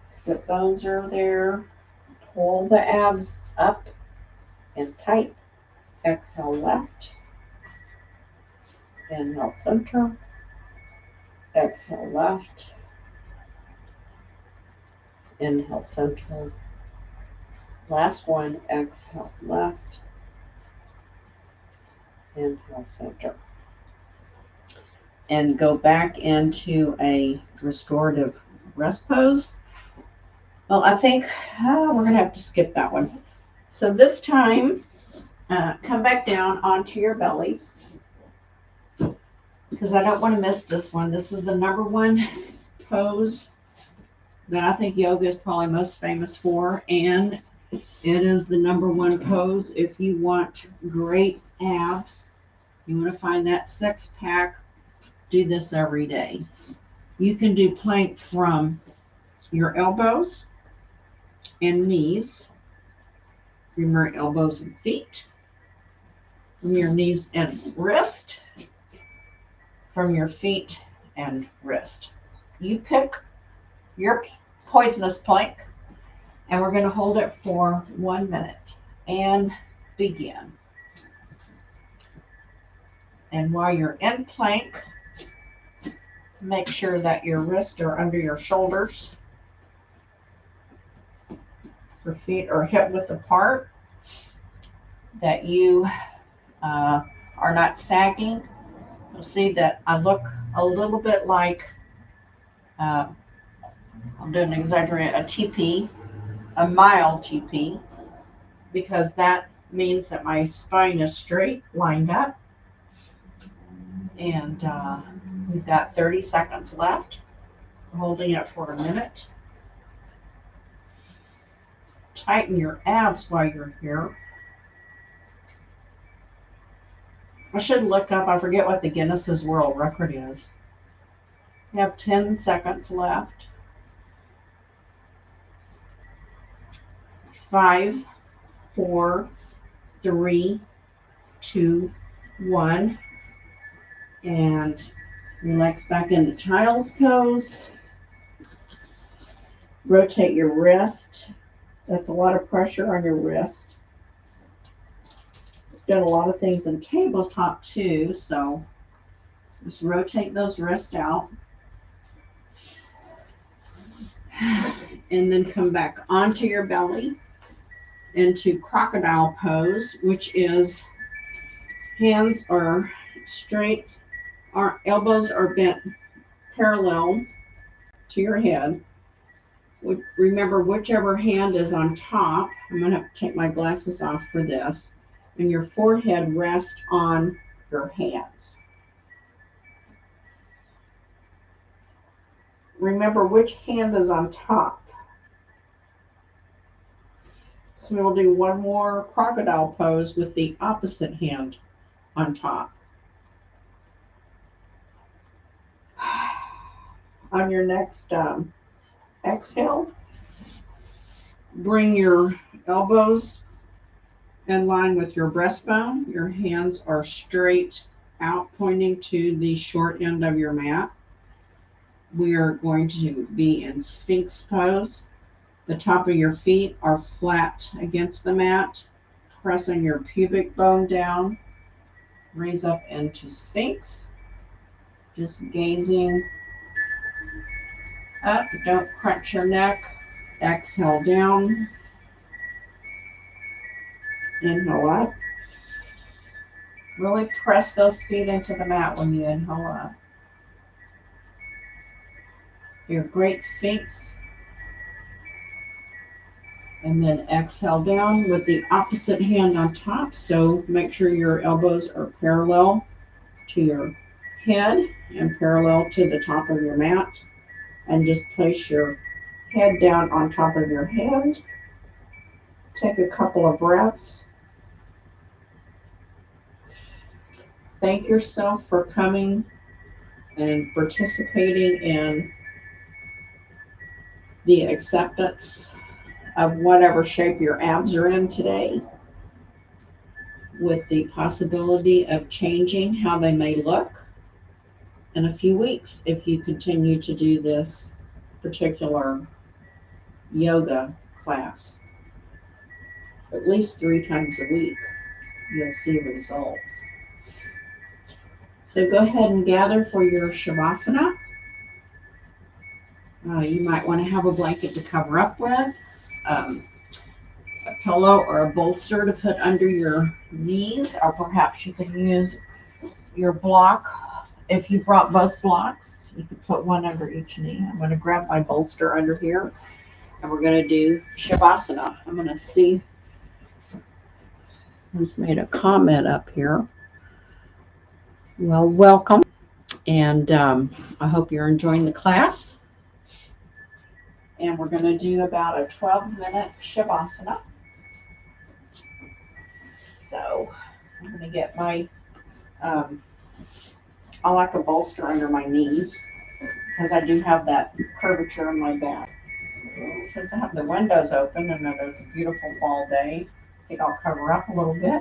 Sit bones are there. Pull the abs up and tight. Exhale, left. Inhale, center. Exhale, left. Inhale, center. Last one, exhale, left. Inhale, center. And go back into a restorative rest pose. Well, I think we're going to have to skip that one. So this time, come back down onto your bellies. Because I don't want to miss this one. This is the #1 pose that I think yoga is probably most famous for. And it is the #1 pose if you want great abs. You want to find that 6-pack. Do this every day. You can do plank from your elbows and knees, from your elbows and feet, from your knees and wrist, from your feet and wrist. You pick your poisonous plank, and we're going to hold it for 1 minute and begin. And while you're in plank, make sure that your wrists are under your shoulders. Your feet are hip width apart. That you are not sagging. You'll see that I look a little bit like, I'm doing an exaggerate, a TP, a mild TP, because that means that my spine is straight, lined up. And we've got 30 seconds left. Holding it for a minute. Tighten your abs while you're here. I should look up, I forget what the Guinness's World Record is. We have 10 seconds left. 5, 4, 3, 2, 1. And relax back into child's pose. Rotate your wrist. That's a lot of pressure on your wrist. Done a lot of things in tabletop too, so just rotate those wrists out. And then come back onto your belly. into Crocodile Pose, which is hands are straight, our elbows are bent parallel to your head. Remember, whichever hand is on top, I'm going to have to take my glasses off for this, and your forehead rests on your hands. Remember which hand is on top. So we'll do one more crocodile pose with the opposite hand on top. On your next exhale, bring your elbows in line with your breastbone. Your hands are straight out, pointing to the short end of your mat. We are going to be in Sphinx Pose. The top of your feet are flat against the mat, pressing your pubic bone down. Raise up into Sphinx. Just gazing up. Don't crunch your neck. Exhale down. Inhale up. Really press those feet into the mat when you inhale up. Your great Sphinx. And then exhale down with the opposite hand on top. So make sure your elbows are parallel to your head and parallel to the top of your mat. And just place your head down on top of your hand. Take a couple of breaths. Thank yourself for coming and participating in the acceptance of whatever shape your abs are in today, with the possibility of changing how they may look in a few weeks if you continue to do this particular yoga class at least 3 times a week. You'll see results. So go ahead and gather for your Shavasana. You might want to have a blanket to cover up with, a pillow or a bolster to put under your knees, or perhaps you could use your block. If you brought both blocks, you could put one under each knee. I'm going to grab my bolster under here, and we're going to do Shavasana. I'm going to see who's made a comment up here. Well, welcome, and I hope you're enjoying the class. And we're going to do about a 12-minute Shavasana. So I'm going to get my, I like a bolster under my knees because I do have that curvature in my back. Since I have the windows open and it is a beautiful fall day, I think I'll cover up a little bit.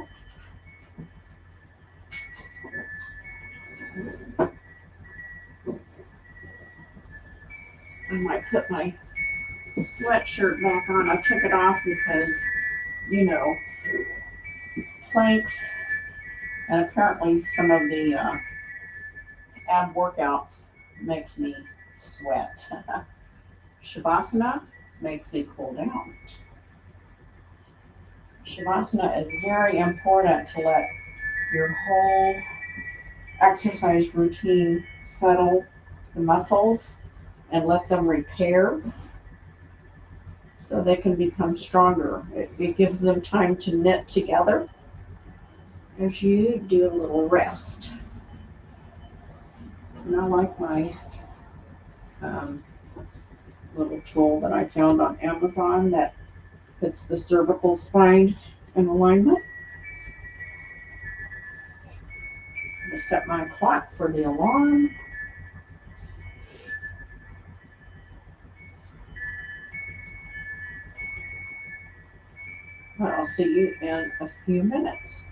I might put my sweatshirt back on. I took it off because, you know, planks and apparently some of the ab workouts makes me sweat. Shavasana makes me cool down. Shavasana is very important to let your whole exercise routine settle the muscles and let them repair so they can become stronger. It gives them time to knit together as you do a little rest. And I like my little tool that I found on Amazon that puts the cervical spine in alignment. I'm going to set my clock for the alarm. I'll see you in a few minutes.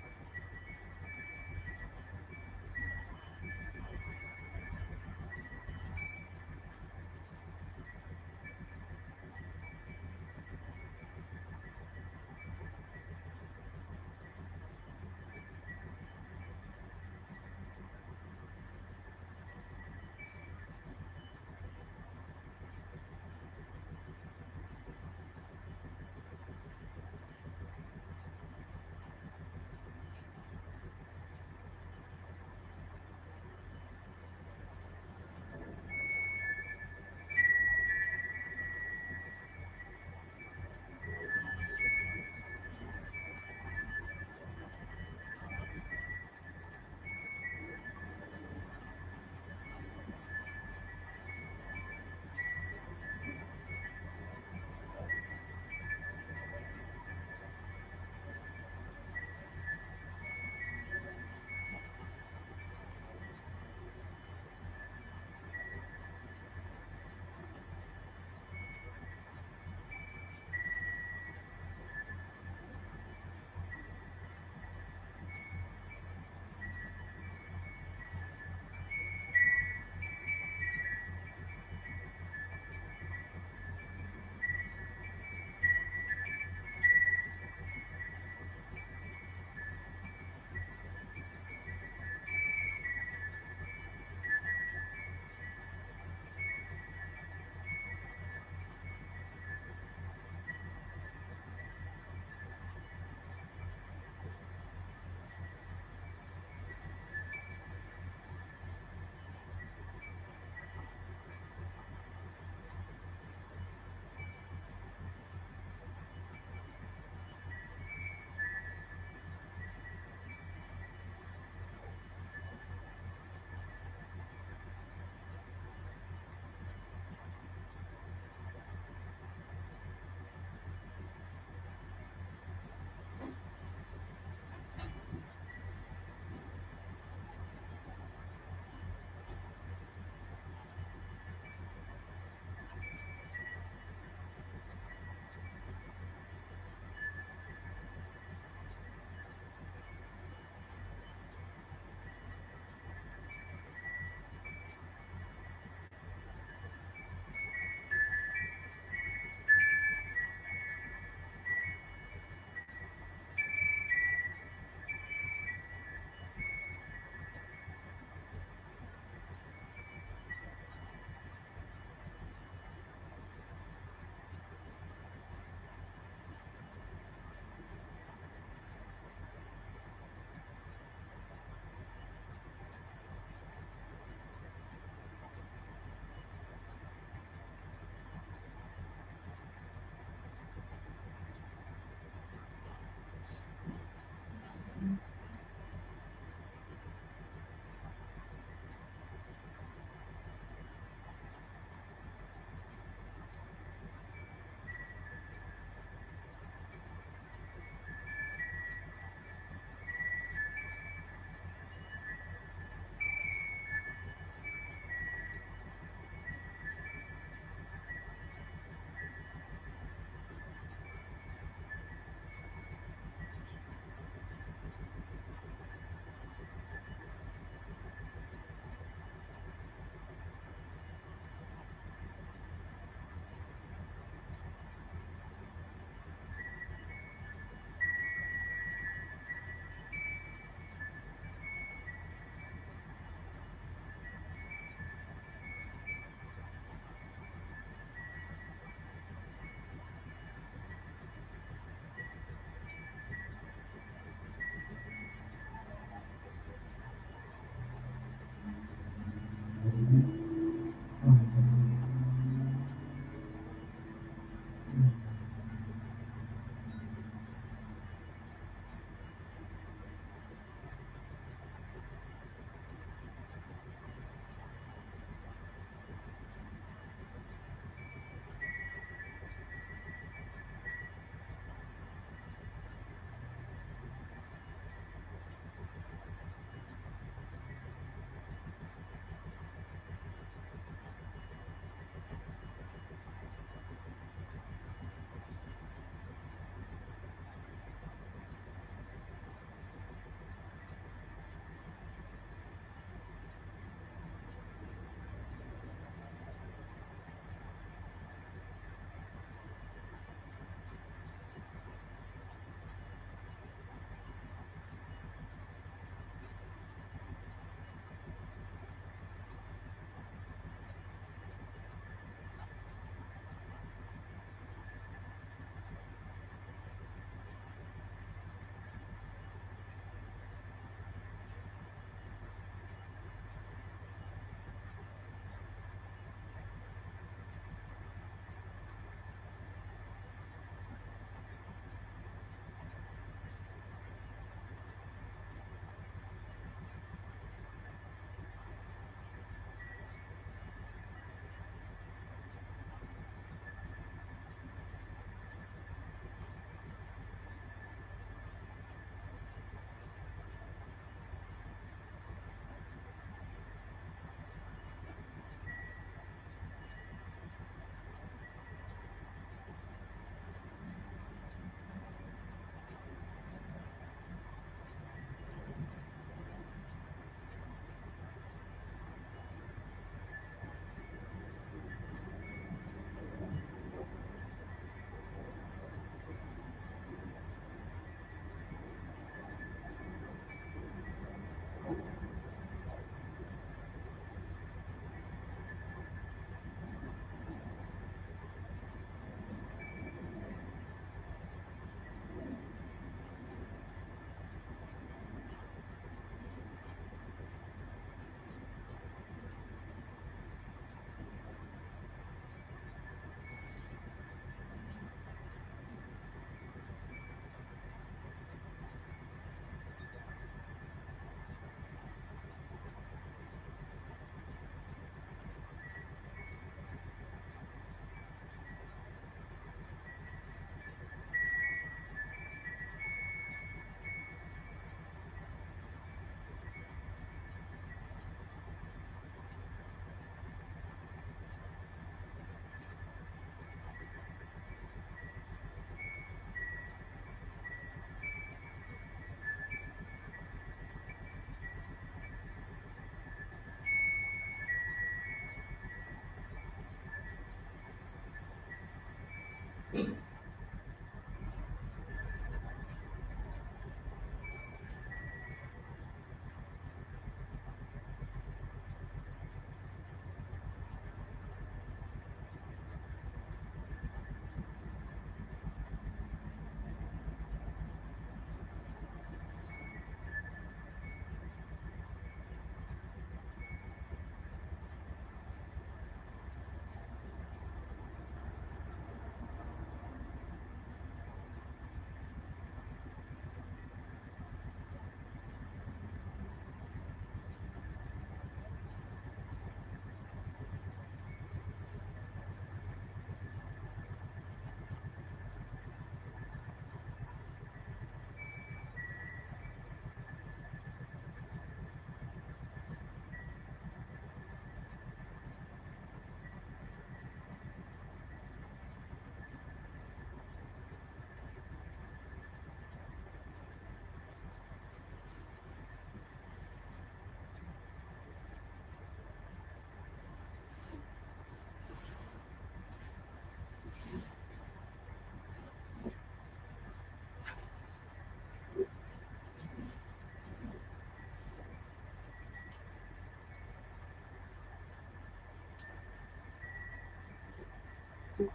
I'm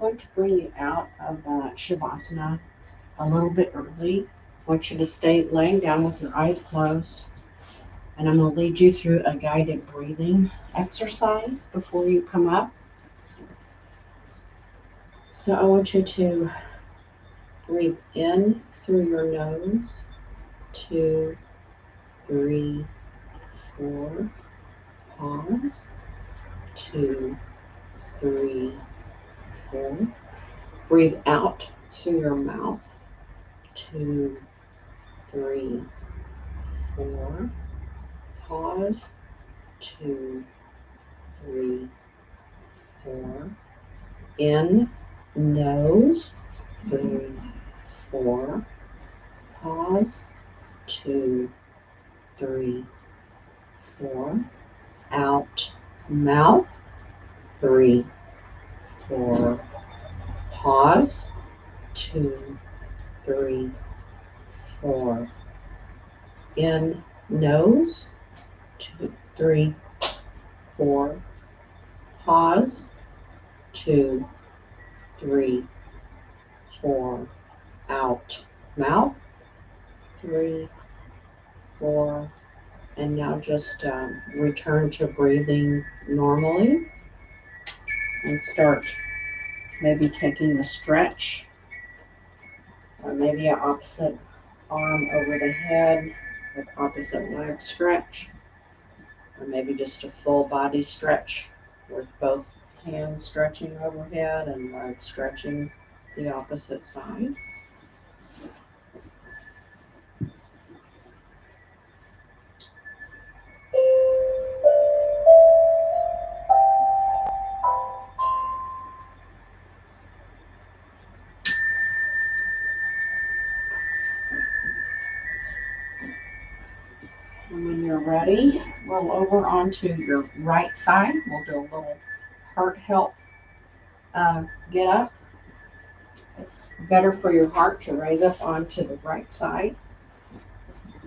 going to bring you out of Shavasana a little bit early. I want you to stay laying down with your eyes closed. And I'm going to lead you through a guided breathing exercise before you come up. So I want you to breathe in through your nose. 2, 3, 4. Pause. 2, 3, 4. Breathe out through your mouth. 2, 3, 4. Pause. 2, 3, 4. In nose. 3, 4. Pause. 2, 3, 4. Out mouth. 3, 4. Pause. 2, 3, 4. In nose. 2, 3, 4. Pause. 2, 3, 4. Out mouth. 3, 4. And now just return to breathing normally and start maybe taking a stretch, or maybe an opposite arm over the head with opposite leg stretch, or maybe just a full body stretch with both hands stretching overhead and legs stretching the opposite side. And when you're ready, roll over onto your right side. We'll do a little heart health get up. It's better for your heart to raise up onto the right side.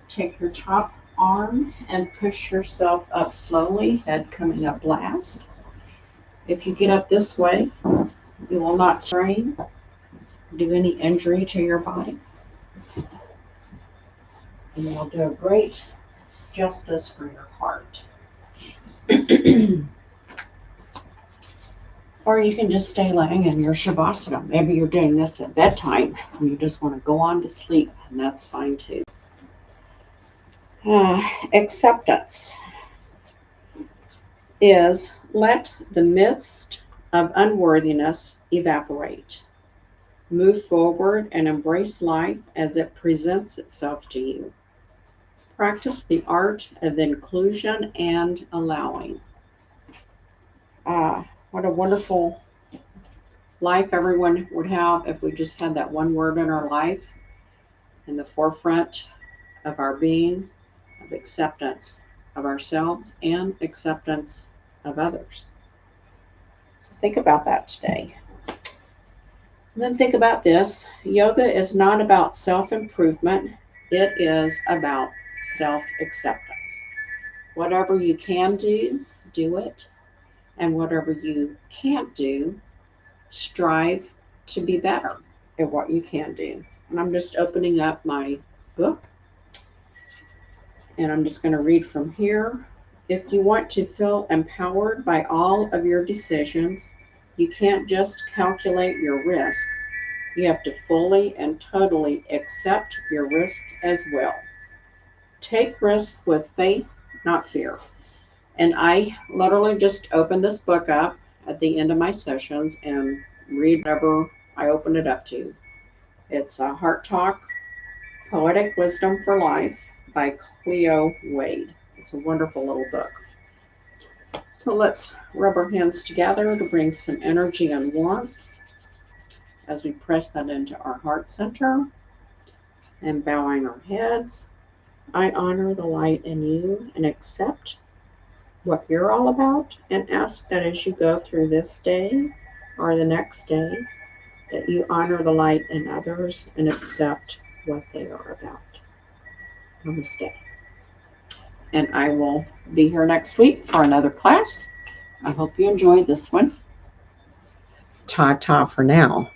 Take your top arm and push yourself up slowly, head coming up last. If you get up this way, you will not strain, do any injury to your body. And you'll do a great justice for your heart. Or you can just stay laying in your Shavasana. Maybe you're doing this at bedtime and you just want to go on to sleep, and that's fine too. Acceptance is let the mist of unworthiness evaporate. Move forward and embrace life as it presents itself to you. Practice the art of inclusion and allowing. What a wonderful life everyone would have if we just had that one word in our life in the forefront of our being, of acceptance of ourselves and acceptance of others. So think about that today. And then think about this. Yoga is not about self-improvement. It is about self-acceptance. Whatever you can do, do it. And whatever you can't do, strive to be better at what you can do. And I'm just opening up my book and I'm just going to read from here. If you want to feel empowered by all of your decisions, you can't just calculate your risk. You have to fully and totally accept your risk as well. Take risk with faith, not fear. And I literally just open this book up at the end of my sessions and read whatever I open it up to. It's a Heart Talk, Poetic Wisdom for Life by Cleo Wade. It's a wonderful little book. So let's rub our hands together to bring some energy and warmth as we press that into our heart center and bowing our heads. I honor the light in you and accept what you're all about, and ask that as you go through this day or the next day, that you honor the light in others and accept what they are about. Namaste. And I will be here next week for another class. I hope you enjoyed this one. Ta-ta for now.